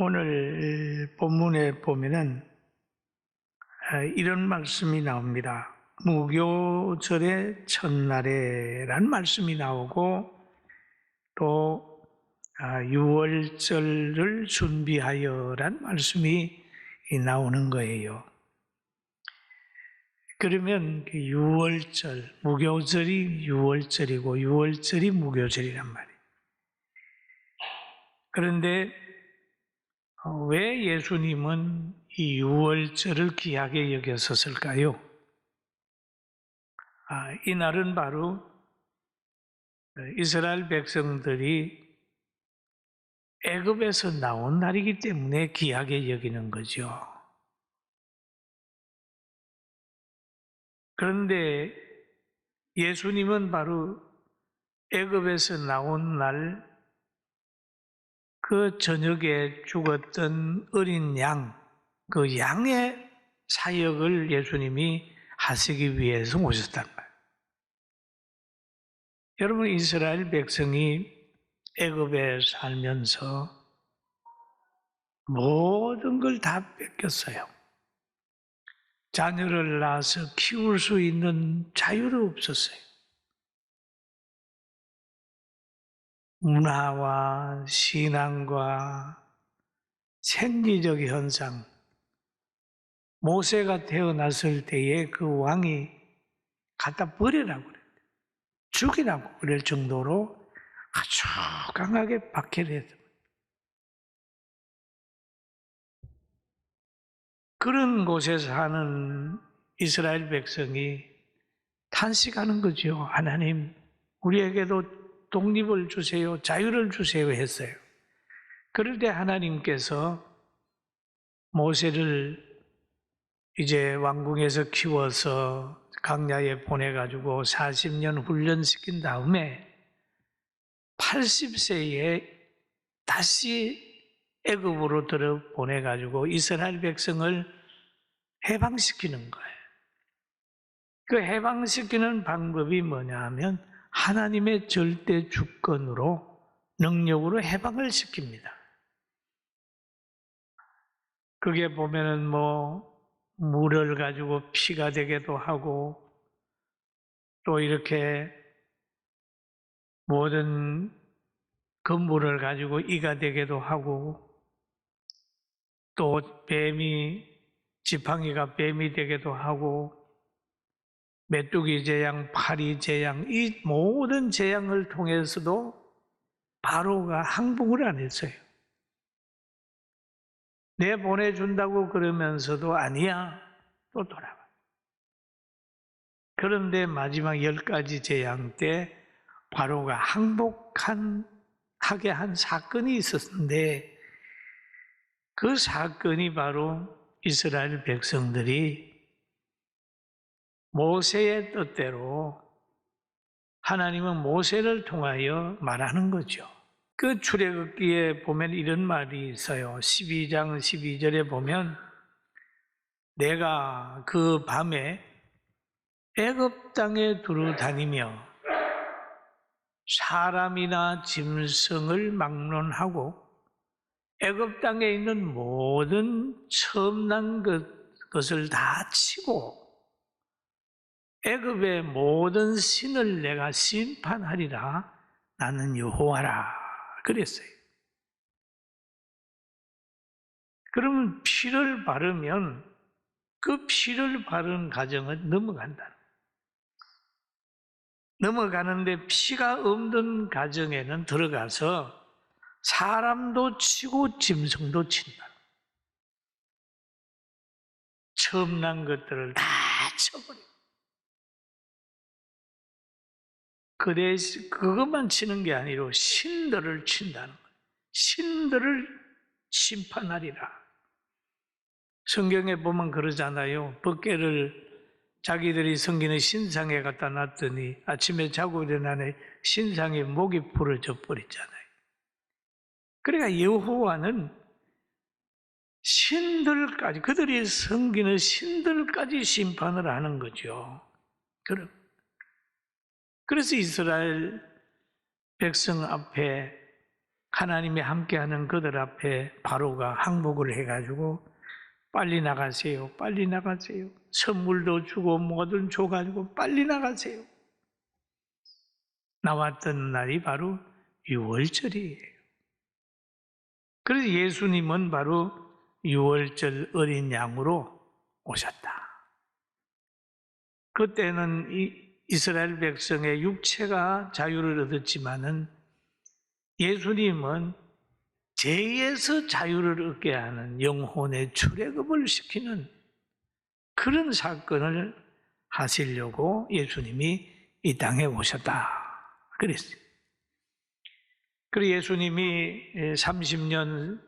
오늘 본문에 보면은 이런 말씀이 나옵니다. 무교절의 첫날에란 말씀이 나오고 또 유월절을 준비하여란 말씀이 나오는 거예요. 그러면 유월절, 무교절이 유월절이고 유월절이 무교절이란 말이에요. 그런데 왜 예수님은 이 유월절을 귀하게 여겼었을까요? 이 날은 바로 이스라엘 백성들이 애굽에서 나온 날이기 때문에 귀하게 여기는 거죠. 그런데 예수님은 바로 애굽에서 나온 날 그 저녁에 죽었던 어린 양, 그 양의 사역을 예수님이 하시기 위해서 오셨단 말이에요. 여러분, 이스라엘 백성이 애굽에 살면서 모든 걸 다 뺏겼어요. 자녀를 낳아서 키울 수 있는 자유도 없었어요. 문화와 신앙과 생리적 현상, 모세가 태어났을 때에 그 왕이 갖다 버리라고 그래요. 죽이라고 그럴 정도로 아주 강하게 박해를 했어요. 그런 곳에 사는 이스라엘 백성이 탄식하는 거죠. 하나님, 우리에게도 독립을 주세요, 자유를 주세요 했어요. 그럴 때 하나님께서 모세를 이제 왕궁에서 키워서 광야에 보내가지고 40년 훈련시킨 다음에 80세에 다시 애굽으로 들어 보내가지고 이스라엘 백성을 해방시키는 거예요. 그 해방시키는 방법이 뭐냐 하면 하나님의 절대 주권으로 능력으로 해방을 시킵니다. 그게 보면은 물을 가지고 피가 되게도 하고 또 이렇게 모든 건물을 가지고 이가 되게도 하고 또 지팡이가 뱀이 되게도 하고 메뚜기 재앙, 파리 재앙, 이 모든 재앙을 통해서도 바로가 항복을 안 했어요. 내보내준다고 그러면서도 아니야, 또 돌아가. 그런데 마지막 10가지 재앙 때 바로가 항복하게 한 사건이 있었는데 그 사건이 바로 이스라엘 백성들이 모세의 뜻대로 하나님은 모세를 통하여 말하는 거죠. 그 출애굽기에 보면 이런 말이 있어요. 12장 12절에 보면 내가 그 밤에 애굽 땅에 두루 다니며 사람이나 짐승을 막론하고 애굽 땅에 있는 모든 처음 난 것을 다 치고 애굽의 모든 신을 내가 심판하리라. 나는 여호와라. 그랬어요. 그러면 피를 바르면 그 피를 바른 가정은 넘어가는데 피가 없는 가정에는 들어가서 사람도 치고 짐승도 친다. 처음 난 것들을 다 쳐버려. 그 대신 그것만 치는 게 아니라 신들을 친다는 거예요. 신들을 심판하리라. 성경에 보면 그러잖아요. 법궤를 자기들이 섬기는 신상에 갖다 놨더니 아침에 자고 일어나니 신상에 목이 부러져 버렸잖아요. 그러니까 여호와는 신들까지, 그들이 섬기는 신들까지 심판을 하는 거죠. 그래서 이스라엘 백성 앞에 하나님이 함께하는 그들 앞에 바로가 항복을 해가지고 빨리 나가세요. 빨리 나가세요. 선물도 주고 뭐든 줘가지고 빨리 나가세요. 나왔던 날이 바로 유월절이에요. 그래서 예수님은 바로 유월절 어린 양으로 오셨다. 그때는 이스라엘 백성의 육체가 자유를 얻었지만은 예수님은 죄에서 자유를 얻게 하는 영혼의 출애굽을 시키는 그런 사건을 하시려고 예수님이 이 땅에 오셨다. 그랬어요. 그리고 예수님이 33년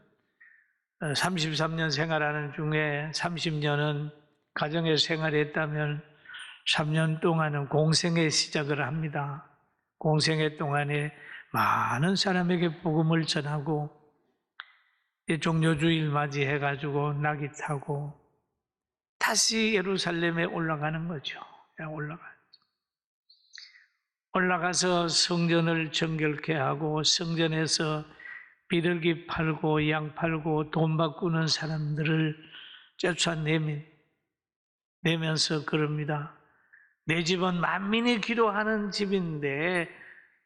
생활하는 중에 30년은 가정에 생활했다면 3년 동안은 공생의 시작을 합니다. 공생의 동안에 많은 사람에게 복음을 전하고 종료주일 맞이해가지고 낙이 타고 다시 예루살렘에 올라가는 거죠. 올라가서 성전을 정결케 하고 성전에서 비둘기 팔고 양 팔고 돈 바꾸는 사람들을 쫓아내면서 그럽니다. 내 집은 만민이 기도하는 집인데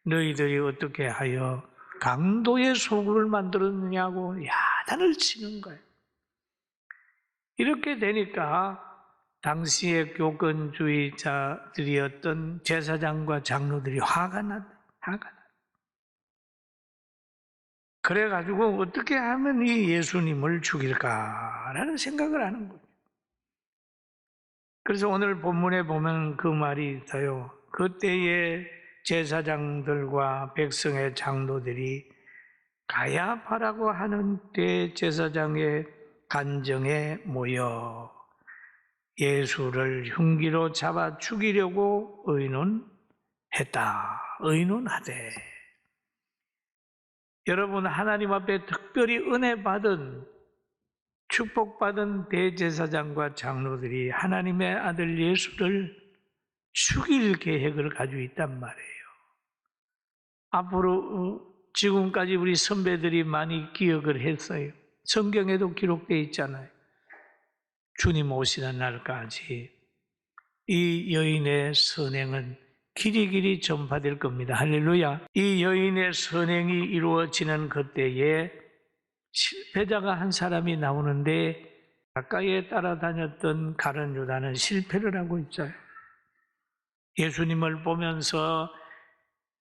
너희들이 어떻게 하여 강도의 소굴을 만들었느냐고 야단을 치는 거예요. 이렇게 되니까 당시의 교권주의자들이었던 제사장과 장로들이 화가 났다. 그래가지고 어떻게 하면 이 예수님을 죽일까라는 생각을 하는 거예요. 그래서 오늘 본문에 보면 그 말이 있어요. 그때의 제사장들과 백성의 장로들이 가야파라고 하는 대제사장의 간정에 모여 예수를 흉기로 잡아 죽이려고 의논하되. 여러분, 하나님 앞에 특별히 은혜 받은 축복받은 대제사장과 장로들이 하나님의 아들 예수를 죽일 계획을 가지고 있단 말이에요. 앞으로 지금까지 우리 선배들이 많이 기억을 했어요. 성경에도 기록되어 있잖아요. 주님 오시는 날까지 이 여인의 선행은 길이길이 전파될 겁니다. 할렐루야. 이 여인의 선행이 이루어지는 그때에 실패자가 한 사람이 나오는데 가까이에 따라다녔던 가룟 유다는 실패를 하고 있어요. 예수님을 보면서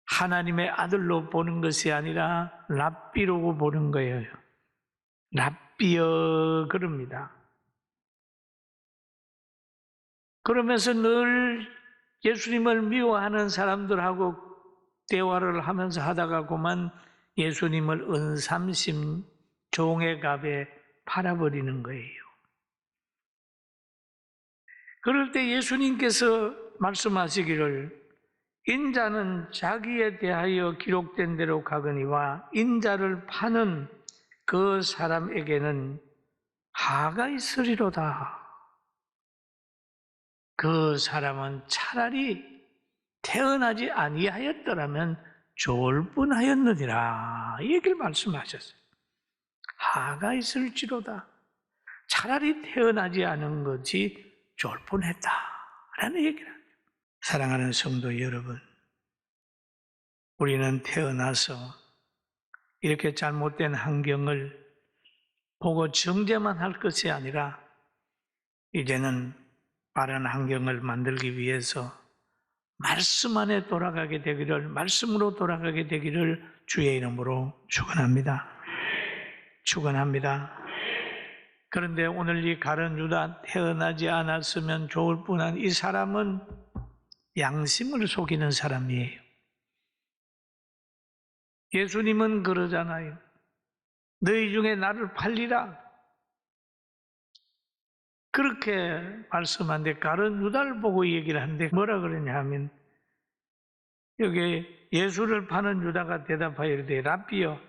하나님의 아들로 보는 것이 아니라 랍비로 보는 거예요. 랍비여 그럽니다. 그러면서 늘 예수님을 미워하는 사람들하고 대화를 하면서 하다가 그만 예수님을 은삼심 종의 값에 팔아버리는 거예요. 그럴 때 예수님께서 말씀하시기를 인자는 자기에 대하여 기록된 대로 가거니와 인자를 파는 그 사람에게는 하가 있으리로다. 그 사람은 차라리 태어나지 아니하였더라면 좋을 뻔하였느니라. 이 얘기를 말씀하셨어요. 하가 있을지로다. 차라리 태어나지 않은 것이 좋을 뻔했다라는 얘기를 합니다. 사랑하는 성도 여러분, 우리는 태어나서 이렇게 잘못된 환경을 보고 정죄만 할 것이 아니라 이제는 바른 환경을 만들기 위해서 말씀으로 돌아가게 되기를 주의 이름으로 축원합니다. 그런데 오늘 이 가룟 유다 태어나지 않았으면 좋을 뻔한 이 사람은 양심을 속이는 사람이에요. 예수님은 그러잖아요. 너희 중에 나를 팔리라. 그렇게 말씀하는데 가룟 유다를 보고 얘기를 하는데 뭐라 그러냐 하면 여기 예수를 파는 유다가 대답하여 이르되 랍비여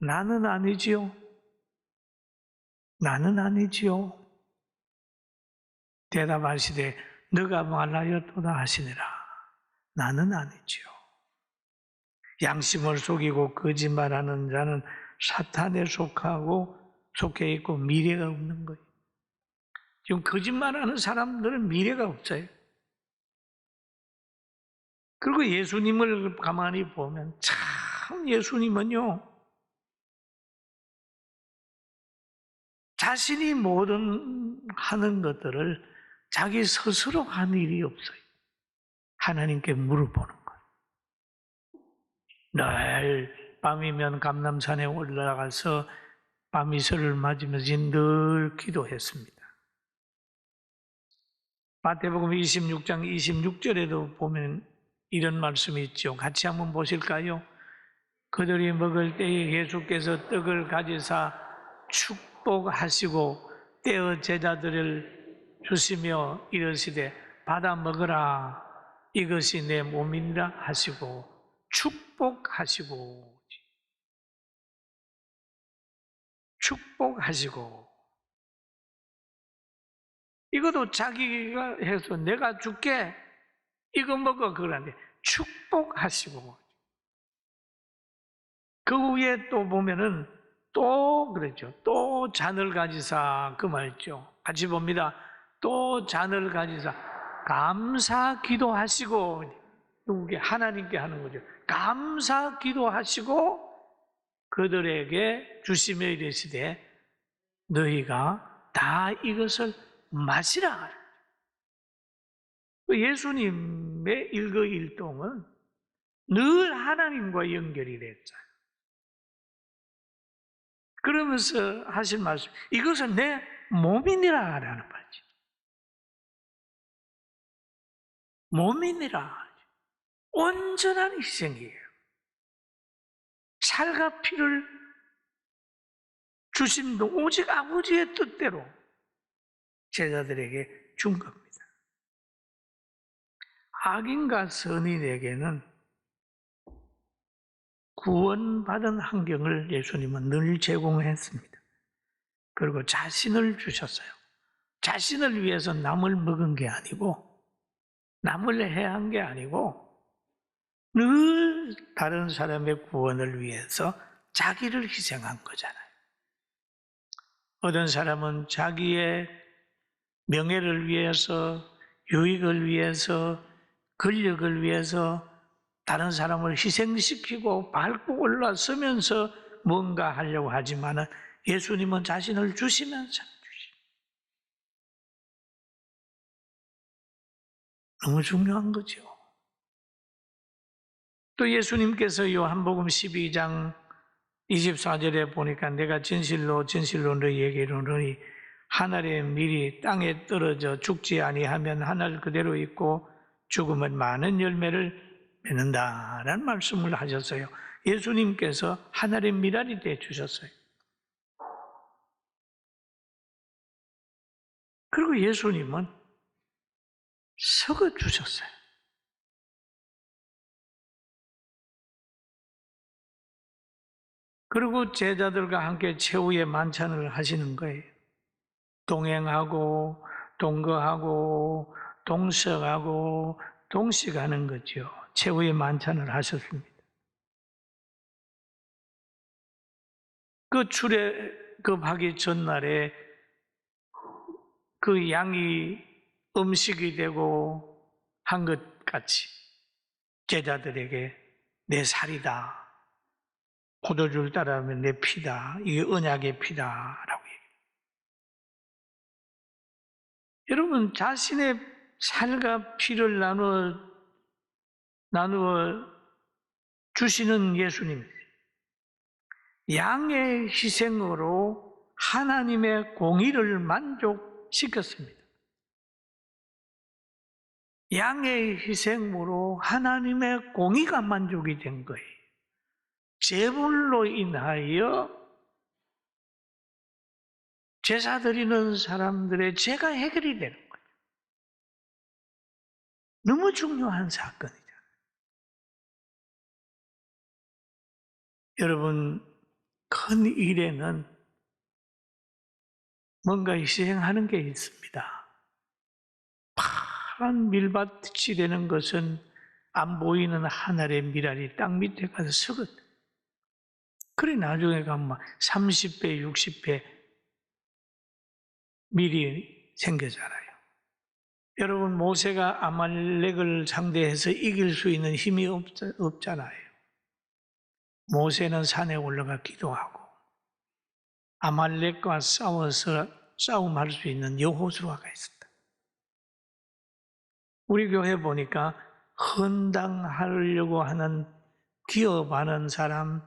나는 아니지요. 대답하시되 너가 말하였도다 하시니라. 나는 아니지요. 양심을 속이고 거짓말하는 자는 사탄에 속해 있고 미래가 없는 거예요. 지금 거짓말하는 사람들은 미래가 없어요. 그리고 예수님을 가만히 보면 참 예수님은요, 자신이 모든 하는 것들을 자기 스스로 한 일이 없어요. 하나님께 물어보는 거예요. 늘 밤이면 감람산에 올라가서 밤이슬을 맞으면서 늘 기도했습니다. 마태복음 26장 26절에도 보면 이런 말씀이 있죠. 같이 한번 보실까요? 그들이 먹을 때에 예수께서 떡을 가지사 축복하시고 떼어 제자들을 주시며 이르시되 받아 먹으라 이것이 내 몸이니라 하시고 축복하시고 이것도 자기가 해서 내가 줄게 이거 먹어 그러는데 축복하시고 그 후에 또 보면은 또 그랬죠. 또 잔을 가지사 그 말이죠. 같이 봅니다. 또 잔을 가지사 감사 기도하시고 누구게 하나님께 하는 거죠. 감사 기도하시고 그들에게 주시며 이르시되 너희가 다 이것을 마시라. 예수님의 일거일동은 늘 하나님과 연결이 됐어요. 그러면서 하신 말씀, 이것은 내 몸이니라 하라는 말이죠. 몸이니라. 온전한 희생이에요. 살과 피를 주심도 오직 아버지의 뜻대로 제자들에게 준 겁니다. 악인과 선인에게는 구원받은 환경을 예수님은 늘 제공했습니다. 그리고 자신을 주셨어요. 자신을 위해서 남을 먹은 게 아니고 남을 해한 게 아니고 늘 다른 사람의 구원을 위해서 자기를 희생한 거잖아요. 어떤 사람은 자기의 명예를 위해서, 유익을 위해서, 권력을 위해서 다른 사람을 희생시키고 밟고 올라서면서 뭔가 하려고 하지만 예수님은 자신을 주시면서 너무 중요한 거죠. 또 예수님께서 요한복음 12장 24절에 보니까 내가 진실로 너희에게 이르노니 하늘의 밀이 땅에 떨어져 죽지 아니하면 하늘 그대로 있고 죽으면 많은 열매를 맺는다라는 말씀을 하셨어요. 예수님께서 하늘의 밀알이 되어 주셨어요. 그리고 예수님은 썩어 주셨어요. 그리고 제자들과 함께 최후의 만찬을 하시는 거예요. 동행하고 동거하고 동석하고 동식하는 거죠. 최후의 만찬을 하셨습니다. 그 출애굽하기 전날에 그 양이 음식이 되고 한 것 같이 제자들에게 내 살이다. 포도주를 따르면 내 피다. 이게 언약의 피다라고 얘기해요. 여러분 자신의 살과 피를 나누어 주시는 예수님, 양의 희생으로 하나님의 공의를 만족시켰습니다. 양의 희생으로 하나님의 공의가 만족이 된 거예요. 제물로 인하여 제사 드리는 사람들의 죄가 해결이 되는 거예요. 너무 중요한 사건이죠. 여러분, 큰 일에는 뭔가 희생하는 게 있습니다. 파란 밀밭이 되는 것은 안 보이는 하늘의 미랄이 땅 밑에 가서 서거든. 그래 나중에 가면 30배, 60배 밀이 생겨잖아요. 여러분 모세가 아말렉을 상대해서 이길 수 있는 힘이 없잖아요. 모세는 산에 올라가 기도하고 아말렉과 싸워서 싸움할 수 있는 여호수아가 있었다. 우리 교회 보니까 헌당하려고 하는 기업하는 사람,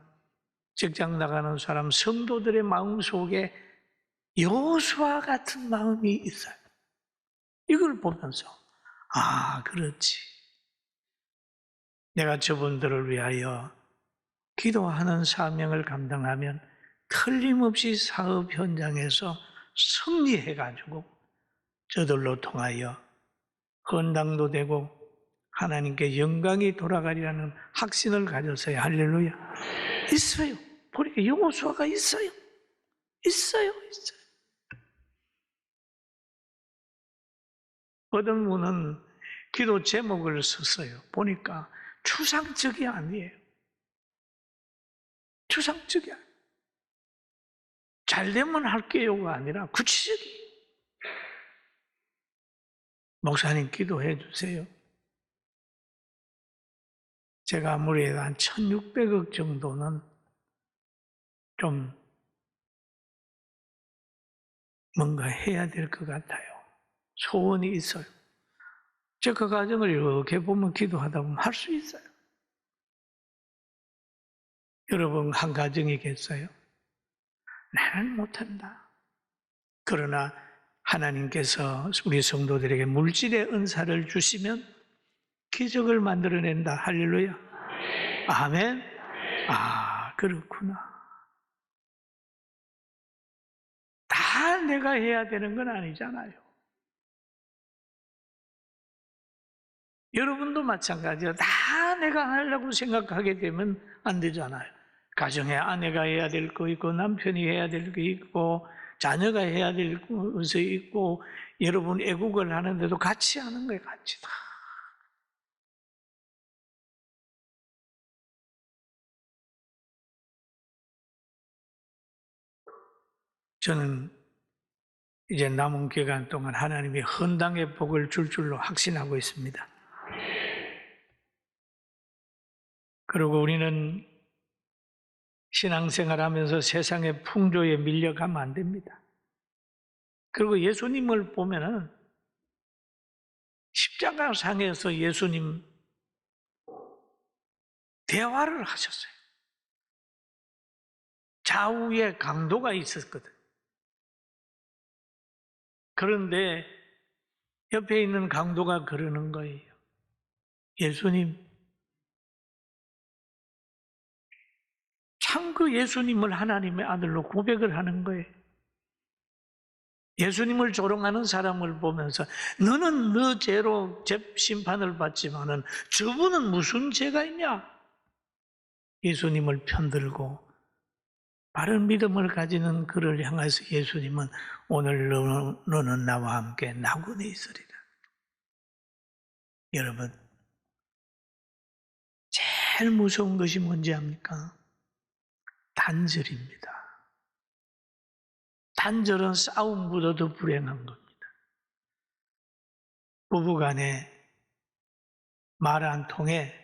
직장 나가는 사람, 성도들의 마음속에 여호수아 같은 마음이 있어요. 이걸 보면서 그렇지. 내가 저분들을 위하여 기도하는 사명을 감당하면 틀림없이 사업 현장에서 승리해가지고 저들로 통하여 헌당도 되고 하나님께 영광이 돌아가리라는 확신을 가졌어요. 할렐루야. 있어요. 보니까 여호수아가 있어요. 있어요. 어떤 분은 기도 제목을 썼어요. 보니까 추상적이 아니에요. 추상적이 아니에요. 잘되면 할게요가 아니라 구체적이에요. 목사님 기도해 주세요. 제가 아무리 해도 한 1600억 정도는 좀 뭔가 해야 될 것 같아요. 소원이 있어요. 저 그 과정을 이렇게 보면 기도하다 보면 할 수 있어요. 여러분 한 가정이겠어요? 나는 못한다. 그러나 하나님께서 우리 성도들에게 물질의 은사를 주시면 기적을 만들어낸다. 할렐루야. 아멘. 그렇구나. 다 내가 해야 되는 건 아니잖아요. 여러분도 마찬가지예요. 다 내가 하려고 생각하게 되면 안 되잖아요. 가정에 아내가 해야 될 거 있고 남편이 해야 될 거 있고 자녀가 해야 될 것이 있고 여러분 애국을 하는데도 같이 하는 거예요. 같이 다. 저는 이제 남은 기간 동안 하나님이 헌당의 복을 줄 줄로 확신하고 있습니다. 그리고 우리는 신앙생활하면서 세상의 풍조에 밀려가면 안 됩니다. 그리고 예수님을 보면은 십자가상에서 예수님 대화를 하셨어요. 좌우에 강도가 있었거든. 그런데 옆에 있는 강도가 그러는 거예요. 예수님, 참 그 예수님을 하나님의 아들로 고백을 하는 거예요. 예수님을 조롱하는 사람을 보면서 너는 너 죄로 심판을 받지만은 저분은 무슨 죄가 있냐? 예수님을 편들고 바른 믿음을 가지는 그를 향해서 예수님은 오늘 너는 나와 함께 낙원에 있으리라. 여러분, 제일 무서운 것이 뭔지 압니까? 단절입니다. 단절은 싸움보다 더 불행한 겁니다. 부부간에 말 안 통해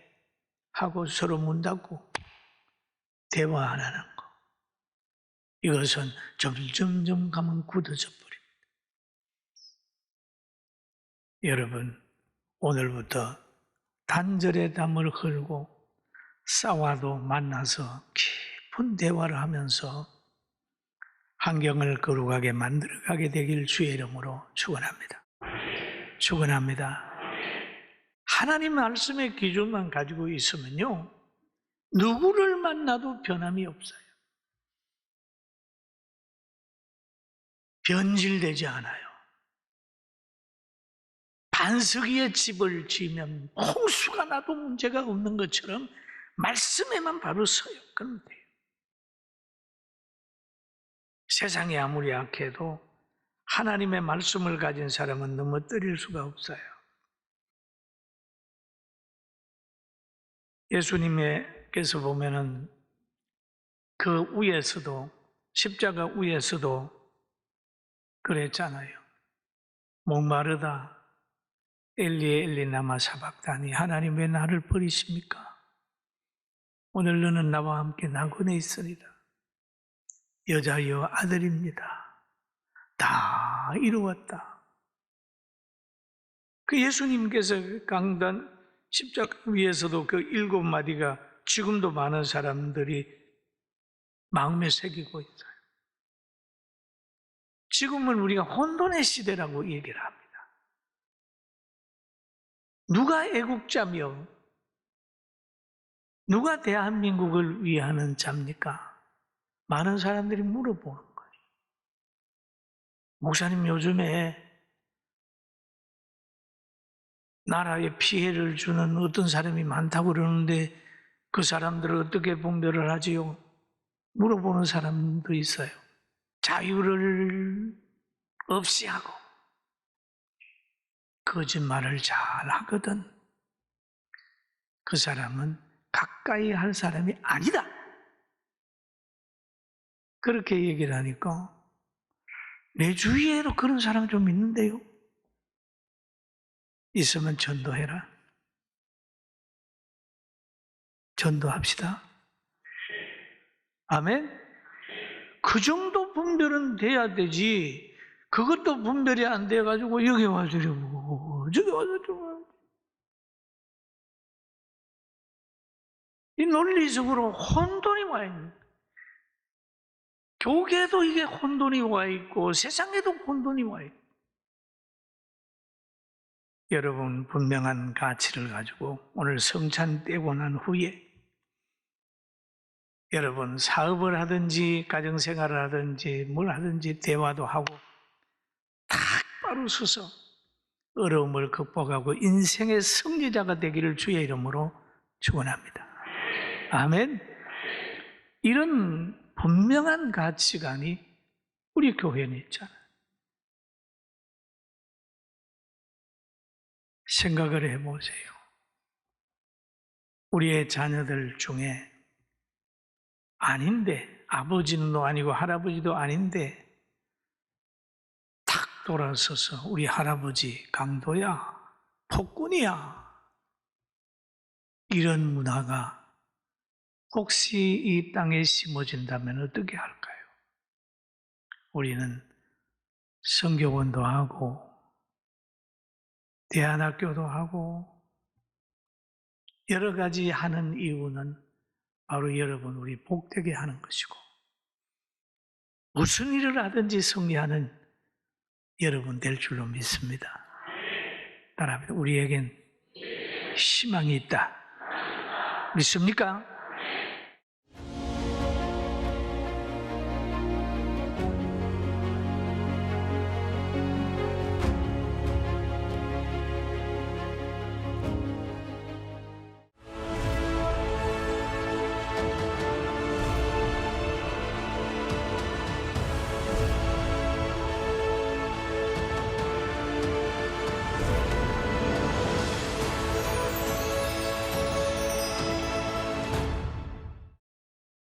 하고 서로 문 닫고 대화 안 하는 거. 이것은 점점 가면 굳어져 버립니다. 여러분, 오늘부터 단절의 담을 걸고 싸워도 만나서 깊은 대화를 하면서 환경을 거룩하게 만들어가게 되길 주의 이름으로 축원합니다. 축원합니다. 하나님 말씀의 기준만 가지고 있으면요, 누구를 만나도 변함이 없어요. 변질되지 않아요. 반석 위에 집을 지으면 홍수가 나도 문제가 없는 것처럼 말씀에만 바로 서요. 그러면 돼요. 세상이 아무리 약해도 하나님의 말씀을 가진 사람은 넘어뜨릴 수가 없어요. 예수님께서 보면은 그 위에서도, 십자가 위에서도 그랬잖아요. 목마르다 엘리 엘리 라마 사박다니, 하나님 왜 나를 버리십니까? 오늘 너는 나와 함께 낙원에 있으리라. 여자여 아들입니다. 다 이루었다. 그 예수님께서 강단 십자가 위에서도 그 7마디가 지금도 많은 사람들이 마음에 새기고 있어요. 지금은 우리가 혼돈의 시대라고 얘기를 합니다. 누가 애국자며 누가 대한민국을 위하는 자입니까? 많은 사람들이 물어보는 거예요. 목사님, 요즘에 나라에 피해를 주는 어떤 사람이 많다고 그러는데 그 사람들을 어떻게 분별을 하지요? 물어보는 사람도 있어요. 자유를 없이 하고 거짓말을 잘 하거든. 그 사람은 가까이 할 사람이 아니다. 그렇게 얘기를 하니까 내 주위에도 그런 사람 좀 있는데요. 있으면 전도해라. 전도합시다. 아멘? 그 정도 분별은 돼야 되지. 그것도 분별이 안 돼가지고 여기 와주려고 저기 와주려고. 이 논리적으로 혼돈이 와 있는, 교계도 이게 혼돈이 와 있고 세상에도 혼돈이 와 있고. 여러분, 분명한 가치를 가지고 오늘 성찬 떼고 난 후에 여러분 사업을 하든지 가정생활을 하든지 뭘 하든지 대화도 하고 똑바로 서서 어려움을 극복하고 인생의 승리자가 되기를 주의 이름으로 축원합니다. 아멘. 이런 분명한 가치관이 우리 교회는 있잖아요. 생각을 해보세요. 우리의 자녀들 중에 아닌데, 아버지도 아니고 할아버지도 아닌데 탁 돌아서서 우리 할아버지 강도야, 폭군이야, 이런 문화가 혹시 이 땅에 심어진다면 어떻게 할까요? 우리는 성교원도 하고 대안학교도 하고 여러 가지 하는 이유는 바로 여러분 우리 복되게 하는 것이고, 무슨 일을 하든지 승리하는 여러분 될 줄로 믿습니다. 따라합니다. 우리에겐 희망이 있다. 믿습니까?